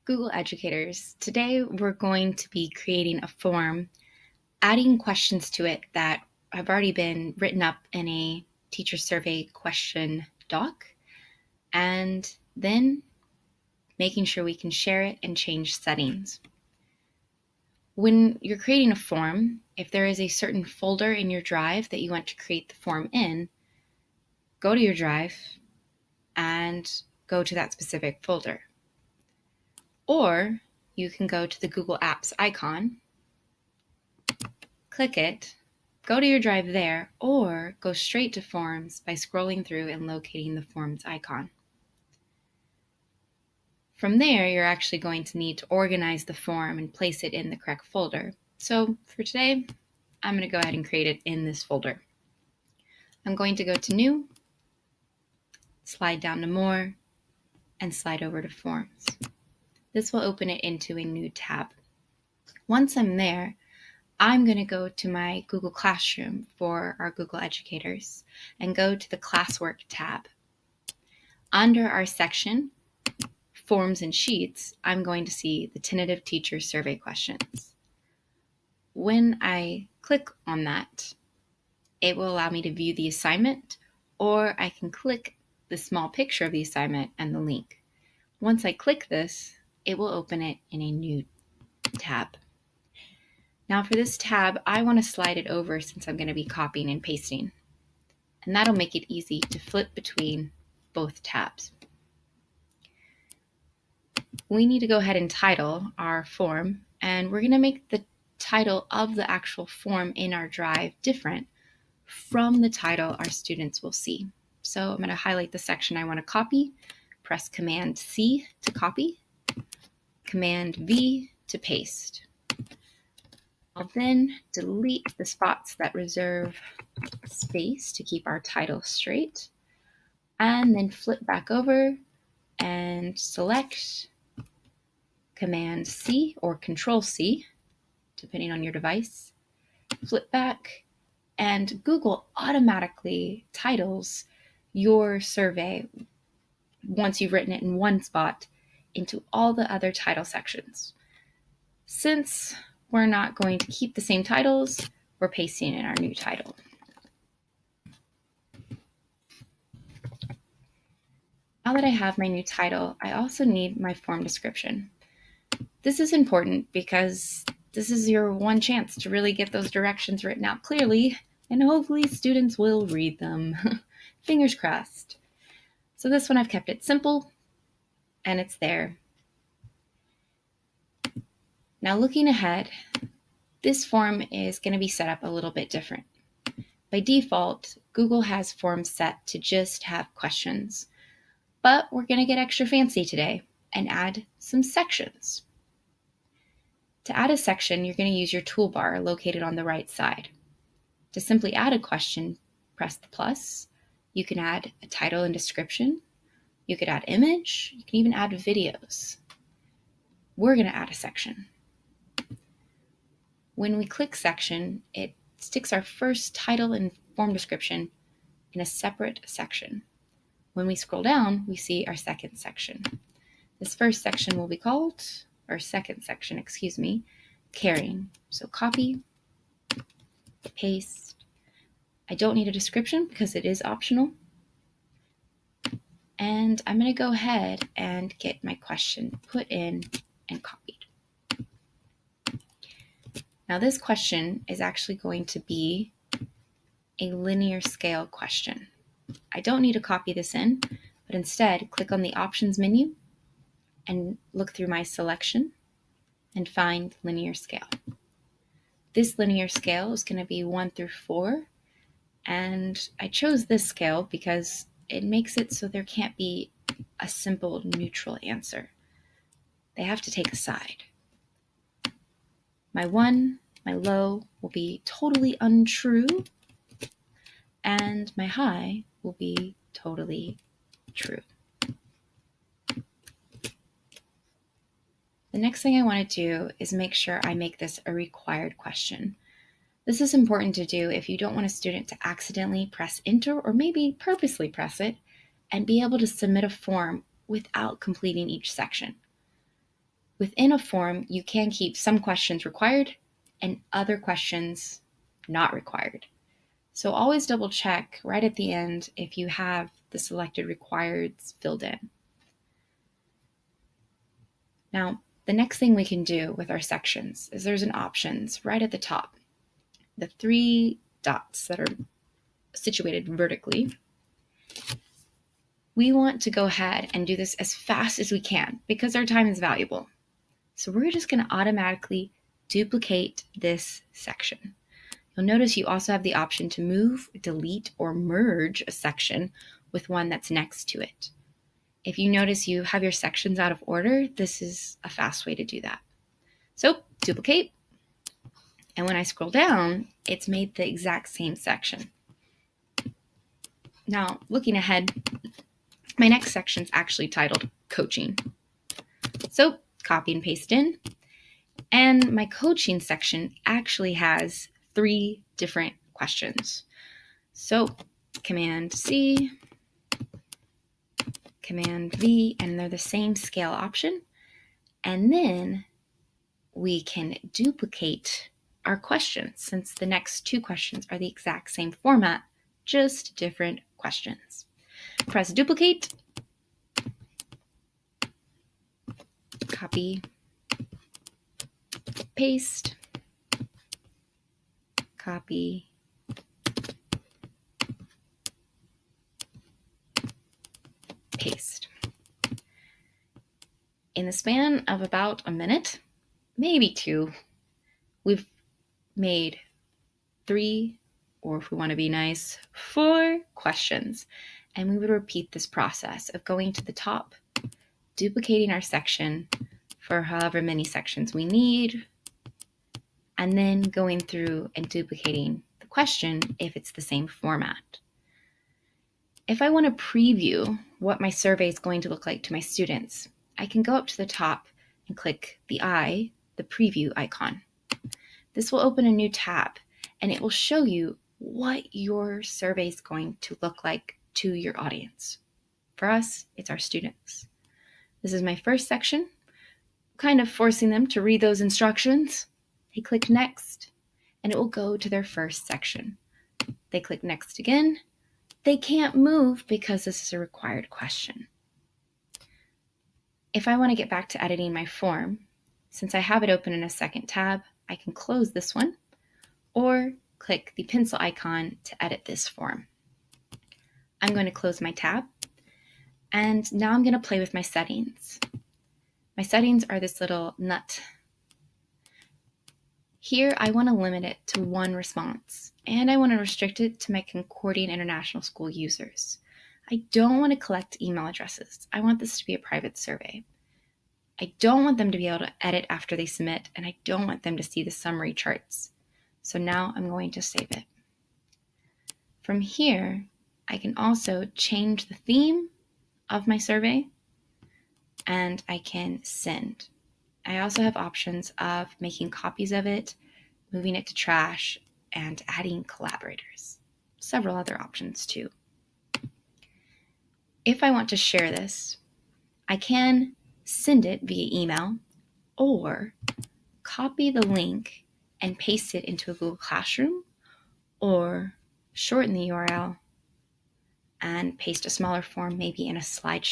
Google Educators. Today we're going to be creating a form, adding questions to it that have already been written up in a teacher survey question doc, and then making sure we can share it and change settings. When you're creating a form, if there is a certain folder in your drive that you want to create the form in, go to your drive and go to that specific folder. Or you can go to the Google Apps icon, click it, go to your drive there, or go straight to Forms by scrolling through and locating the Forms icon. From there, you're actually going to need to organize the form and place it in the correct folder. So for today, I'm going to go ahead and create it in this folder. I'm going to go to New, slide down to More, and slide over to Forms. This will open it into a new tab. Once I'm there, I'm going to go to my Google Classroom for our Google Educators and go to the Classwork tab. Under our section, Forms and Sheets, I'm going to see the tentative teacher survey questions. When I click on that, it will allow me to view the assignment, or I can click the small picture of the assignment and the link. Once I click this, it will open it in a new tab. Now for this tab, I want to slide it over since I'm going to be copying and pasting. And that'll make it easy to flip between both tabs. We need to go ahead and title our form, and we're going to make the title of the actual form in our drive different from the title our students will see. So I'm going to highlight the section I want to copy, press Command C to copy, Command V to paste. I'll then delete the spots that reserve space to keep our title straight, and then flip back over and select Command C or Control C, depending on your device, flip back, and Google automatically titles your survey once you've written it in one spot into all the other title sections. Since we're not going to keep the same titles, we're pasting in our new title. Now that I have my new title, I also need my form description. This is important because this is your one chance to really get those directions written out clearly, and hopefully students will read them. Fingers crossed. So this one I've kept it simple, and it's there. Now looking ahead, this form is going to be set up a little bit different. By default, Google has forms set to just have questions, but we're going to get extra fancy today and add some sections. To add a section, you're going to use your toolbar located on the right side. To simply add a question, press the plus. You can add a title and description. You could add image. You can even add videos. We're going to add a section. When we click section, it sticks our first title and form description in a separate section. When we scroll down, we see our second section. This first section will be called, or second section, excuse me, caring. So copy, paste. I don't need a description because it is optional. And I'm going to go ahead and get my question put in and copied. Now this question is actually going to be a linear scale question. I don't need to copy this in, but instead click on the options menu and look through my selection and find linear scale. This linear scale is going to be 1 through 4, and I chose this scale because it makes it so there can't be a simple neutral answer. They have to take a side. My 1, my low, will be totally untrue, and my high will be totally true. The next thing I want to do is make sure I make this a required question. This is important to do if you don't want a student to accidentally press enter or maybe purposely press it and be able to submit a form without completing each section. Within a form, you can keep some questions required and other questions not required. So always double check right at the end if you have the selected requireds filled in. Now, the next thing we can do with our sections is there's an options right at the top. The 3 dots that are situated vertically. We want to go ahead and do this as fast as we can because our time is valuable. So we're just going to automatically duplicate this section. You'll notice you also have the option to move, delete, or merge a section with one that's next to it. If you notice you have your sections out of order, this is a fast way to do that. So duplicate, and when I scroll down, it's made the exact same section. Now, looking ahead, my next section is actually titled Coaching. So copy and paste in, and my coaching section actually has 3 different questions. So Command C, Command V, and they're the same scale option. And then we can duplicate our questions since the next 2 questions are the exact same format, just different questions. Press duplicate, copy, paste, copy, paste. In the span of about a minute, maybe 2, we've made 3, or if we want to be nice, 4 questions. And we would repeat this process of going to the top, duplicating our section for however many sections we need, and then going through and duplicating the question if it's the same format. If I want to preview what my survey is going to look like to my students, I can go up to the top and click the preview icon. This will open a new tab, and it will show you what your survey is going to look like to your audience. For us, it's our students. This is my first section, kind of forcing them to read those instructions. They click next, and it will go to their first section. They click next again. They can't move because this is a required question. If I want to get back to editing my form, since I have it open in a second tab, I can close this one or click the pencil icon to edit this form. I'm going to close my tab, and now I'm going to play with my settings. My settings are this little nut. Here, I want to limit it to 1 response, and I want to restrict it to my Concordian International School users. I don't want to collect email addresses. I want this to be a private survey. I don't want them to be able to edit after they submit, and I don't want them to see the summary charts. So now I'm going to save it. From here, I can also change the theme of my survey, and I can send. I also have options of making copies of it, moving it to trash, and adding collaborators. Several other options too. If I want to share this, I can send it via email or copy the link and paste it into a Google Classroom, or shorten the URL and paste a smaller form maybe in a slideshow.